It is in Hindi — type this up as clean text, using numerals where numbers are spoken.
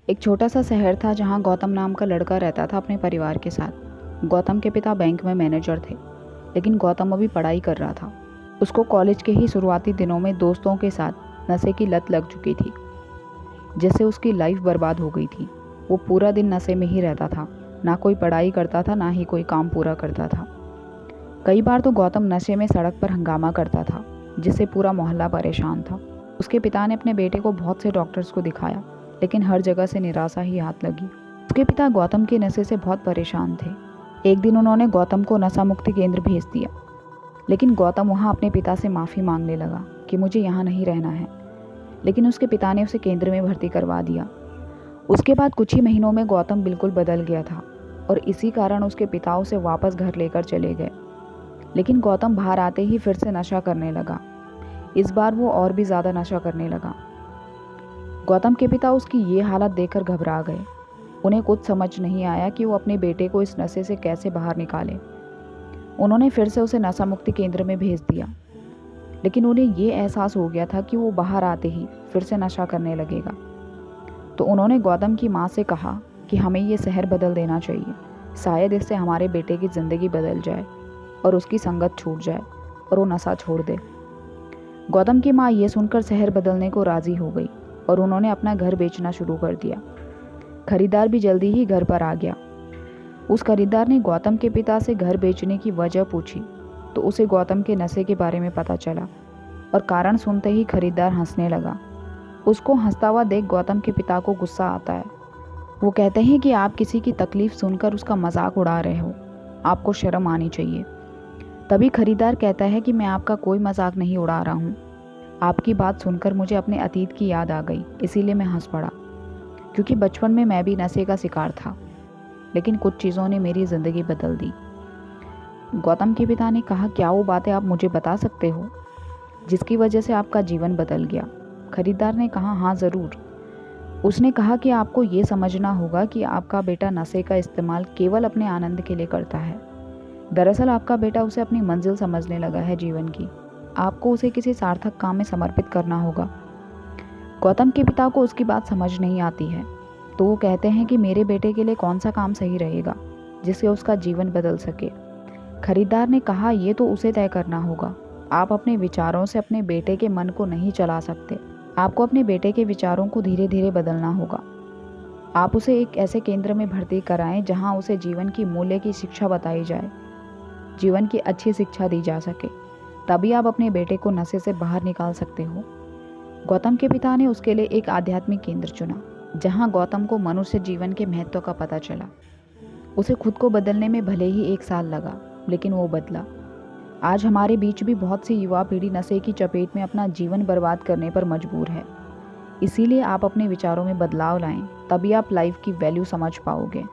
एक छोटा सा शहर था जहाँ गौतम नाम का लड़का रहता था अपने परिवार के साथ। गौतम के पिता बैंक में मैनेजर थे, लेकिन गौतम अभी पढ़ाई कर रहा था। उसको कॉलेज के ही शुरुआती दिनों में दोस्तों के साथ नशे की लत लग चुकी थी, जिससे उसकी लाइफ बर्बाद हो गई थी। वो पूरा दिन नशे में ही रहता था, ना कोई पढ़ाई करता था ना ही कोई काम पूरा करता था। कई बार तो गौतम नशे में सड़क पर हंगामा करता था, जिससे पूरा मोहल्ला परेशान था। उसके पिता ने अपने बेटे को बहुत से डॉक्टर्स को दिखाया, लेकिन हर जगह से निराशा ही हाथ लगी। उसके पिता गौतम के नशे से बहुत परेशान थे। एक दिन उन्होंने गौतम को नशा मुक्ति केंद्र भेज दिया, लेकिन गौतम वहाँ अपने पिता से माफ़ी मांगने लगा कि मुझे यहाँ नहीं रहना है। लेकिन उसके पिता ने उसे केंद्र में भर्ती करवा दिया। उसके बाद कुछ ही महीनों में गौतम बिल्कुल बदल गया था और इसी कारण उसके पिता उसे वापस घर लेकर चले गए। लेकिन गौतम बाहर आते ही फिर से नशा करने लगा। इस बार वो और भी ज़्यादा नशा करने लगा। गौतम के पिता उसकी ये हालत देखकर घबरा गए। उन्हें कुछ समझ नहीं आया कि वो अपने बेटे को इस नशे से कैसे बाहर निकाले। उन्होंने फिर से उसे नशा मुक्ति केंद्र में भेज दिया, लेकिन उन्हें ये एहसास हो गया था कि वो बाहर आते ही फिर से नशा करने लगेगा। तो उन्होंने गौतम की माँ से कहा कि हमें ये शहर बदल देना चाहिए, शायद इससे हमारे बेटे की ज़िंदगी बदल जाए और उसकी संगत छूट जाए और वो नशा छोड़ दे। गौतम की माँ ये सुनकर शहर बदलने को राज़ी हो गई और उन्होंने अपना घर बेचना शुरू कर दिया। खरीदार भी जल्दी ही घर पर आ गया। उस खरीदार ने गौतम के पिता से घर बेचने की वजह पूछी, तो उसे गौतम के नशे के बारे में पता चला और कारण सुनते ही खरीदार हंसने लगा। उसको हंसता हुआ देख गौतम के पिता को गुस्सा आता है। वो कहते हैं कि आप किसी की तकलीफ सुनकर उसका मजाक उड़ा रहे हो, आपको शर्म आनी चाहिए। तभी खरीदार कहता है कि मैं आपका कोई मजाक नहीं उड़ा रहा हूँ, आपकी बात सुनकर मुझे अपने अतीत की याद आ गई, इसीलिए मैं हंस पड़ा। क्योंकि बचपन में मैं भी नशे का शिकार था, लेकिन कुछ चीज़ों ने मेरी ज़िंदगी बदल दी। गौतम के पिता ने कहा, क्या वो बातें आप मुझे बता सकते हो जिसकी वजह से आपका जीवन बदल गया? खरीदार ने कहा, हाँ ज़रूर। उसने कहा कि आपको ये समझना होगा कि आपका बेटा नशे का इस्तेमाल केवल अपने आनंद के लिए करता है। दरअसल आपका बेटा उसे अपनी मंजिल समझने लगा है जीवन की। आपको उसे किसी सार्थक काम में समर्पित करना होगा। गौतम के पिता को उसकी बात समझ नहीं आती है, तो वो कहते हैं कि मेरे बेटे के लिए कौन सा काम सही रहेगा जिससे उसका जीवन बदल सके। खरीदार ने कहा, ये तो उसे तय करना होगा। आप अपने विचारों से अपने बेटे के मन को नहीं चला सकते। आपको अपने बेटे के विचारों को धीरे धीरे बदलना होगा। आप उसे एक ऐसे केंद्र में भर्ती कराएं जहां उसे जीवन की मूल्य की शिक्षा बताई जाए, जीवन की अच्छी शिक्षा दी जा सके। तभी आप अपने बेटे को नशे से बाहर निकाल सकते हो। गौतम के पिता ने उसके लिए एक आध्यात्मिक केंद्र चुना, जहां गौतम को मनुष्य जीवन के महत्व का पता चला। उसे खुद को बदलने में भले ही 1 साल लगा, लेकिन वो बदला। आज हमारे बीच भी बहुत सी युवा पीढ़ी नशे की चपेट में अपना जीवन बर्बाद करने पर मजबूर है। इसीलिए आप अपने विचारों में बदलाव लाएं, तभी आप लाइफ की वैल्यू समझ पाओगे।